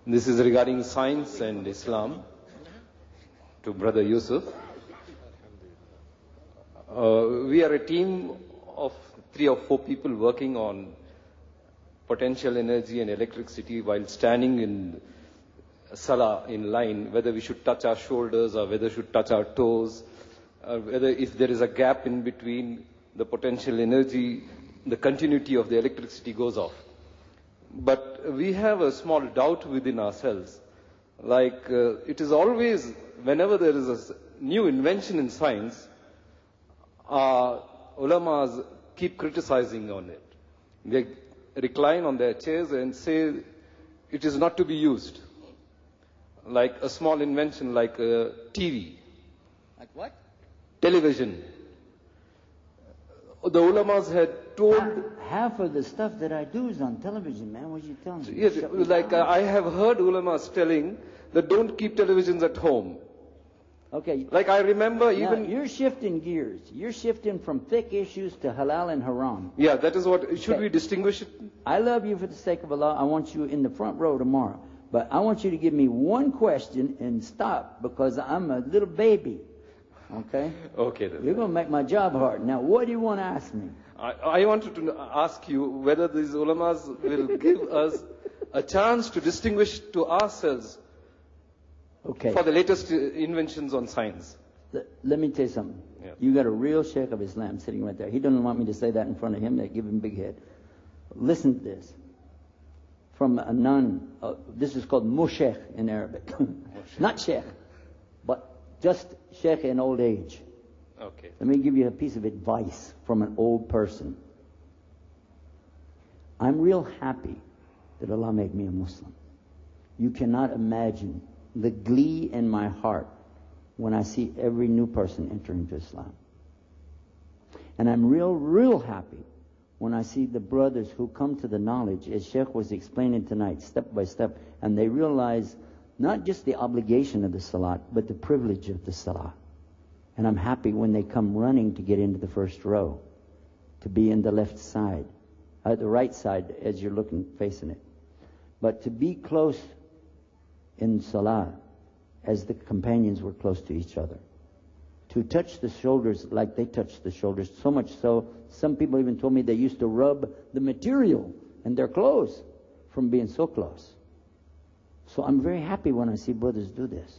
This is regarding science and Islam to Brother Yousef. We are a team of 3 or 4 people working on potential energy and electricity while standing in Salah in line, whether we should touch our shoulders or whether we should touch our toes, or whether if there is a gap in between the potential energy, the continuity of the electricity goes off. But we have a small doubt within ourselves. Like it is always, whenever there is a new invention in science, our ulamas keep criticizing on it. They recline on their chairs and say it is not to be used. Like a small invention like a TV. Like what? Television. The ulamas had told... Half of the stuff that I do is on television, man. What are you telling me? Yes, like I have heard ulamas telling that don't keep televisions at home. Okay. Like I remember now, even... You're shifting gears. You're shifting from thick issues to halal and haram. Yeah, that is what... Should we distinguish it? I love you for the sake of Allah. I want you in the front row tomorrow. But I want you to give me one question and stop, because I'm a little baby. Okay? Okay then. You're going to make my job hard. Now, what do you want to ask me? I wanted to ask you whether these ulamas will give us a chance to distinguish to ourselves for the latest inventions on science. Let me tell you something. Yeah. You got a real Sheikh of Islam sitting right there. He doesn't want me to say that in front of him. That give him a big head. Listen to this. From a nun. This is called mushekh in Arabic. Not sheikh, but just sheikh in old age. Okay. Let me give you a piece of advice from an old person. I'm real happy that Allah made me a Muslim. You cannot imagine the glee in my heart when I see every new person enter into Islam. And I'm real happy when I see the brothers who come to the knowledge, as Sheikh was explaining tonight, step by step, and they realize not just the obligation of the salat, but the privilege of the salah. And I'm happy when they come running to get into the first row, to be in the left side, the right side as you're looking, facing it. But to be close in salah as the companions were close to each other. To touch the shoulders like they touched the shoulders, so much so, some people even told me they used to rub the material in their clothes from being so close. So I'm very happy when I see brothers do this.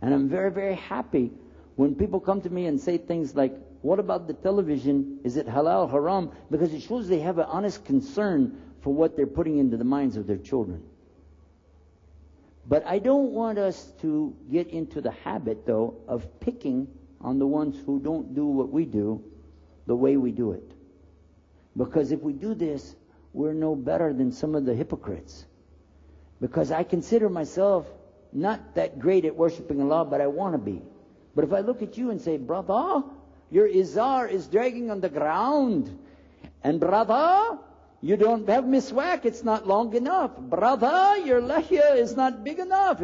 And I'm very happy when people come to me and say things like, what about the television? Is it halal, haram? Because it shows they have an honest concern for what they're putting into the minds of their children. But I don't want us to get into the habit, though, of picking on the ones who don't do what we do the way we do it. Because if we do this, we're no better than some of the hypocrites. Because I consider myself not that great at worshiping Allah, but I want to be. But if I look at you and say, brother, your izar is dragging on the ground. And brother, you don't have miswak, it's not long enough. Brother, your lahya is not big enough.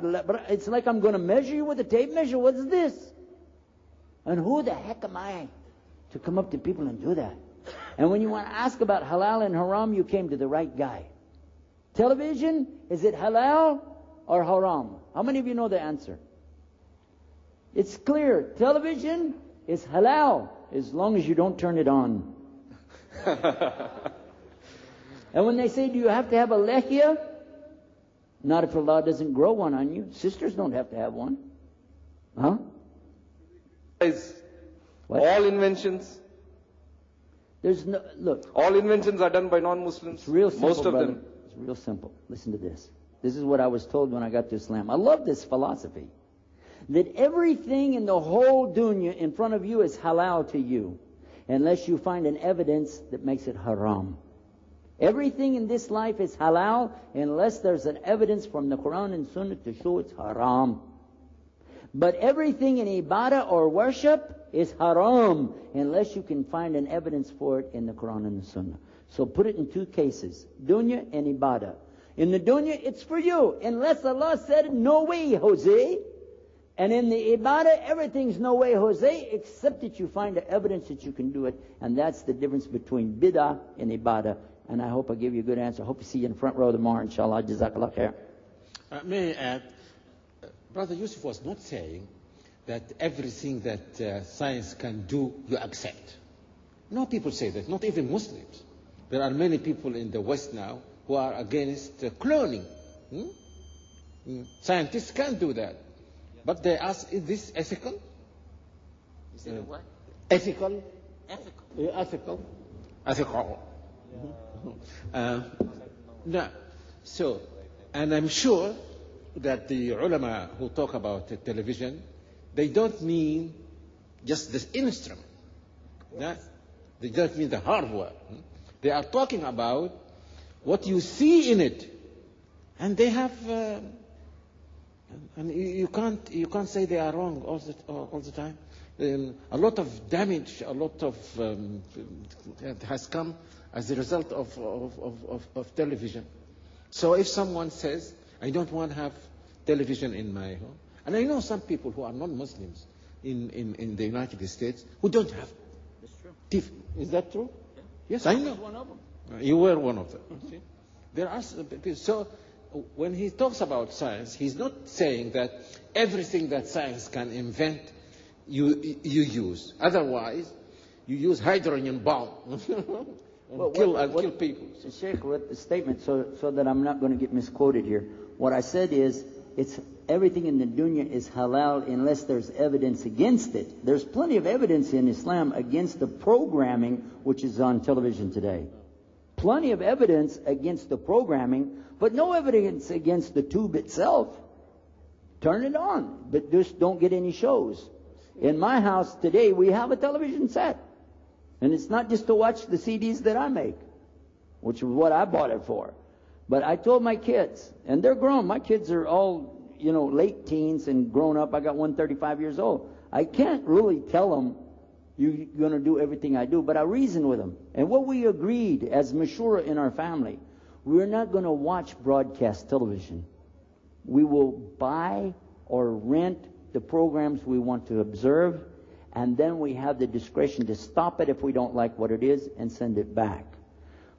It's like I'm going to measure you with a tape measure. What's this? And who the heck am I to come up to people and do that? And when you want to ask about halal and haram, you came to the right guy. Television, is it halal or haram? How many of you know the answer? It's clear. Television is halal as long as you don't turn it on. And when they say, do you have to have a lehya? Not if Allah doesn't grow one on you. Sisters don't have to have one. Huh? All inventions. There's no, look. All inventions are done by non-Muslims. It's real simple, most of brother. them. It's real simple. Listen to this. This is what I was told when I got to Islam. I love this philosophy. That everything in the whole dunya in front of you is halal to you, unless you find an evidence that makes it haram. Everything in this life is halal unless there's an evidence from the Quran and Sunnah to show it's haram. But everything in ibadah or worship is haram unless you can find an evidence for it in the Quran and the Sunnah. So put it in 2 cases, dunya and ibadah. In the dunya, it's for you, unless Allah said, no way, Jose. And in the ibadah, everything's no way, Jose, except that you find the evidence that you can do it. And that's the difference between bid'ah and ibadah. And I hope I give you a good answer. I hope to see you in the front row tomorrow, inshallah. Jazakallah khair. May I add, Brother Yusuf was not saying that everything that science can do, you accept. No people say that, not even Muslims. There are many people in the West now who are against cloning. Scientists can't do that. But they ask, is this ethical? Is it what? Ethical? Ethical. Ethical. Ethical. No. So, and I'm sure that the ulama who talk about television, they don't mean just this instrument. No? They don't mean the hardware. They are talking about what you see in it. And they have, and you can't say they are wrong all the time. A lot of damage, a lot of has come as a result of television. So if someone says, I don't want to have television in my home, and I know some people who are non-Muslims in the United States who don't have. That's true. TV. Is that true? Yeah. Yes, I know. One of them. You were one of them. See? There are so when he talks about science, he's not saying that everything that science can invent you use. Otherwise, you use hydrogen bomb and kill people. Sheikh, with the statement, so that I'm not going to get misquoted here. What I said is, it's everything in the dunya is halal unless there's evidence against it. There's plenty of evidence in Islam against the programming which is on television today. Plenty of evidence against the programming, but no evidence against the tube itself. Turn it on, but just don't get any shows. In my house today, we have a television set. And it's not just to watch the CDs that I make, which is what I bought it for. But I told my kids, and they're grown. My kids are all, late teens and grown up. I got one 35 years old. I can't really tell them, you're going to do everything I do, but I reason with them. And what we agreed as mashura in our family, we're not going to watch broadcast television. We will buy or rent the programs we want to observe, and then we have the discretion to stop it if we don't like what it is and send it back.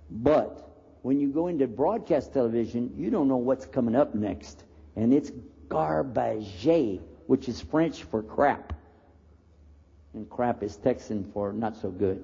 But when you go into broadcast television, you don't know what's coming up next. And it's garbage, which is French for crap. And crap is Texan for not so good.